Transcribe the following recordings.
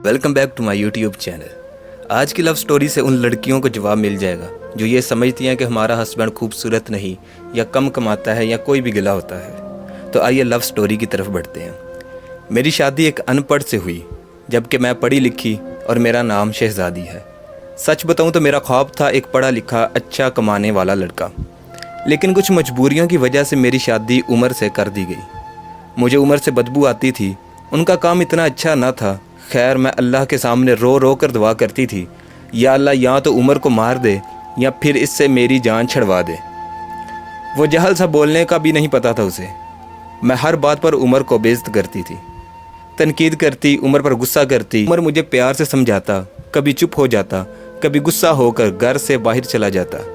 Welcome back to my YouTube channel. आज की love story से उन लड़कियों को जवाब मिल जाएगा जो ये समझती हैं कि हमारा हस्बैंड खूबसूरत नहीं या कम कमाता है या कोई भी गिला होता है। तो आइए लव स्टोरी की तरफ बढ़ते हैं। मेरी शादी एक अनपढ़ से हुई, जबकि मैं पढ़ी लिखी और मेरा नाम शहजादी है। सच बताऊं तो मेरा ख्वाब था एक पढ़ा लिखा अच्छा कमाने वाला लड़का, लेकिन कुछ मजबूरियों की वजह से मेरी शादी उमर से कर दी गई। मुझे उमर से बदबू आती थी, उनका काम इतना अच्छा ना था। खैर, मैं अल्लाह के सामने रो रो कर दुआ करती थी, या अल्लाह या तो उमर को मार दे या फिर इससे मेरी जान छड़वा दे। वो जहल सा बोलने का भी नहीं पता था उसे। मैं हर बात पर उमर को बेइज्जत करती थी, तनकीद करती, उमर पर गुस्सा करती। उमर मुझे प्यार से समझाता, कभी चुप हो जाता, कभी गुस्सा होकर घर से बाहर चला जाता।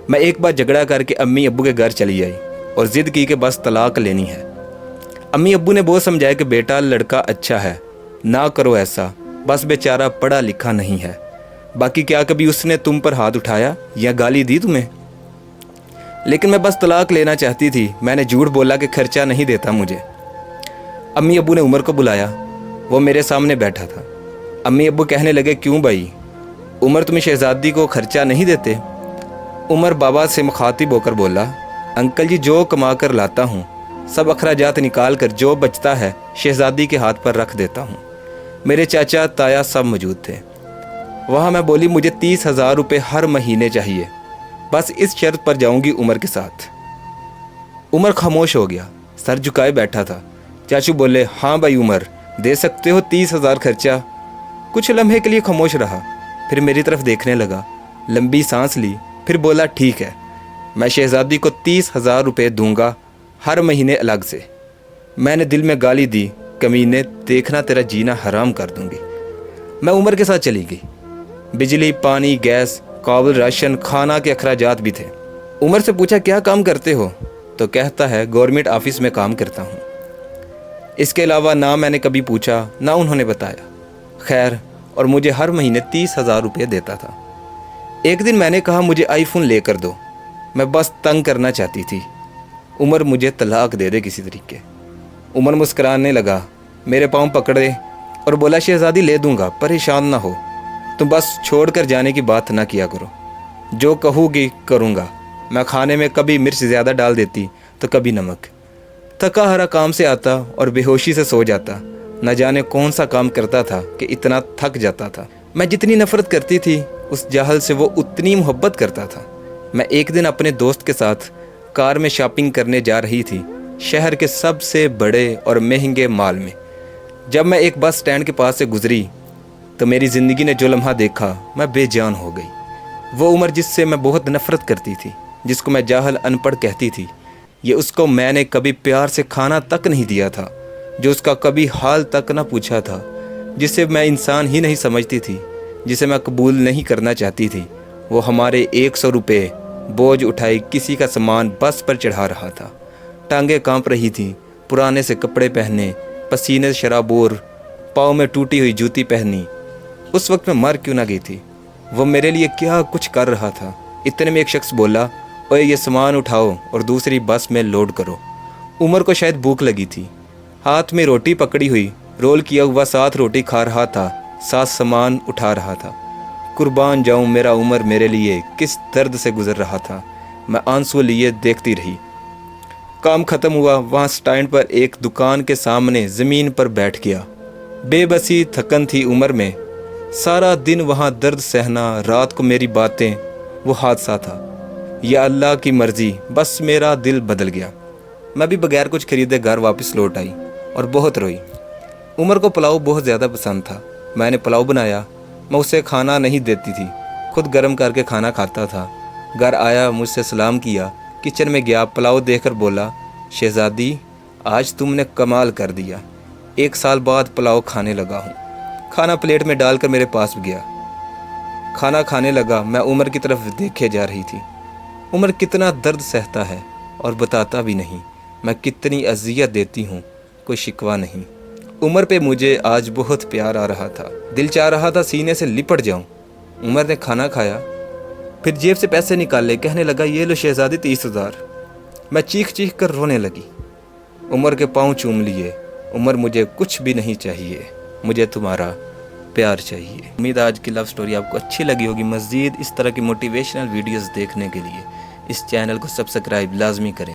मैं एक बार झगड़ा करके अम्मी अब्बू के घर चली आई और ज़िद की कि बस तलाक लेनी है। अम्मी अब्बू ने बहुत समझाया कि बेटा लड़का अच्छा है, ना करो ऐसा, बस बेचारा पढ़ा लिखा नहीं है। बाकी क्या कभी उसने तुम पर हाथ उठाया या गाली दी तुम्हें? लेकिन मैं बस तलाक लेना चाहती थी। मैंने झूठ बोला कि खर्चा नहीं देता मुझे। अम्मी अब्बू ने उमर को बुलाया, वो मेरे सामने बैठा था। अम्मी अब्बू कहने लगे, क्यों भाई उमर, तुम्हें शहजादी को खर्चा नहीं देते? उमर बाबा से मुखातिब होकर बोला, अंकल जी, जो कमा कर लाता हूँ सब अखराजात निकाल कर जो बचता है शहजादी के हाथ पर रख देता हूँ। मेरे चाचा ताया सब मौजूद थे वहाँ। मैं बोली, मुझे 30,000 रुपये हर महीने चाहिए, बस इस शर्त पर जाऊँगी उमर के साथ। उमर खामोश हो गया, सर झुकाए बैठा था। चाचू बोले, हाँ भाई उमर, दे सकते हो 30,000 खर्चा। कुछ लम्हे के लिए खामोश रहा, फिर मेरी तरफ देखने लगा, लंबी सांस ली, फिर बोला, ठीक है, मैं शहजादी को 30,000 रुपये दूंगा हर महीने अलग से। मैंने दिल में गाली दी, कमीने, देखना तेरा जीना हराम कर दूंगी। मैं उमर के साथ चली गई। बिजली, पानी, गैस, काबुल, राशन, खाना के अखराजात भी थे। उमर से पूछा, क्या काम करते हो? तो कहता है, गवर्नमेंट ऑफिस में काम करता हूँ। इसके अलावा ना मैंने कभी पूछा, ना उन्होंने बताया। खैर, और मुझे हर महीने 30,000 रुपये देता था। एक दिन मैंने कहा, मुझे आईफोन लेकर दो, मैं बस तंग करना चाहती थी। उमर मुझे तलाक दे दे किसी तरीके। उमर मुस्कुराने लगा, मेरे पाँव पकड़े और बोला, शहजादी ले दूंगा, परेशान ना हो, तुम बस छोड़ कर जाने की बात ना किया करो। जो कहूँगी करूँगा। मैं खाने में कभी मिर्च ज़्यादा डाल देती तो कभी नमक। थका हारा काम से आता और बेहोशी से सो जाता। न जाने कौन सा काम करता था कि इतना थक जाता था। मैं जितनी नफ़रत करती थी उस जाहल से वो उतनी मोहब्बत करता था। मैं एक दिन अपने दोस्त के साथ कार में शॉपिंग करने जा रही थी, शहर के सबसे बड़े और महंगे मॉल में। जब मैं एक बस स्टैंड के पास से गुजरी तो मेरी ज़िंदगी ने जो लम्हा देखा, मैं बेजान हो गई। वो उमर जिससे मैं बहुत नफ़रत करती थी, जिसको मैं जाहल अनपढ़ कहती थी, ये उसको मैंने कभी प्यार से खाना तक नहीं दिया था, जो उसका कभी हाल तक ना पूछा था, जिसे मैं इंसान ही नहीं समझती थी, जिसे मैं कबूल नहीं करना चाहती थी, वो हमारे 100 रुपये बोझ उठाई किसी का सामान बस पर चढ़ा रहा था। टांगें कांप रही थी, पुराने से कपड़े पहने, पसीने से शराबोर, पाँव में टूटी हुई जूती पहनी। उस वक्त मैं मर क्यों ना गई थी? वो मेरे लिए क्या कुछ कर रहा था। इतने में एक शख्स बोला, ओए ये सामान उठाओ और दूसरी बस में लोड करो। उमर को शायद भूख लगी थी, हाथ में रोटी पकड़ी हुई, रोल किया हुआ 7 रोटी खा रहा था, 7 सामान उठा रहा था। कुर्बान जाऊं मेरा उमर मेरे लिए किस दर्द से गुजर रहा था। मैं आंसू लिए देखती रही। काम ख़त्म हुआ, वहाँ स्टैंड पर एक दुकान के सामने ज़मीन पर बैठ गया। बेबसी थकन थी उमर में, सारा दिन वहाँ दर्द सहना, रात को मेरी बातें, वो हादसा था। या अल्लाह की मर्ज़ी, बस मेरा दिल बदल गया। मैं भी बगैर कुछ खरीदे घर वापस लौट आई और बहुत रोई। उमर को पुलाव बहुत ज़्यादा पसंद था। मैंने पुलाव बनाया। मैं उसे खाना नहीं देती थी, खुद गर्म करके खाना खाता था। घर आया, मुझसे सलाम किया, किचन में गया, पुलाव देखकर बोला, शहजादी आज तुमने कमाल कर दिया। 1 साल बाद पुलाव खाने लगा हूँ। खाना प्लेट में डालकर मेरे पास गया, खाना खाने लगा। मैं उमर की तरफ देखे जा रही थी। उमर कितना दर्द सहता है और बताता भी नहीं। मैं कितनी अजियत देती हूँ, कोई शिकवा नहीं। उमर पे मुझे आज बहुत प्यार आ रहा था, दिल चाह रहा था सीने से लिपट जाऊं। उमर ने खाना खाया, फिर जेब से पैसे निकाले, कहने लगा, ये लो शहजादी 30,000। मैं चीख चीख कर रोने लगी। उमर के पाँव चूम लिए। उमर, मुझे कुछ भी नहीं चाहिए, मुझे तुम्हारा प्यार चाहिए। उम्मीद आज की लव स्टोरी आपको अच्छी लगी होगी। मज़ीद इस तरह की मोटिवेशनल वीडियोस देखने के लिए इस चैनल को सब्सक्राइब लाजमी करें।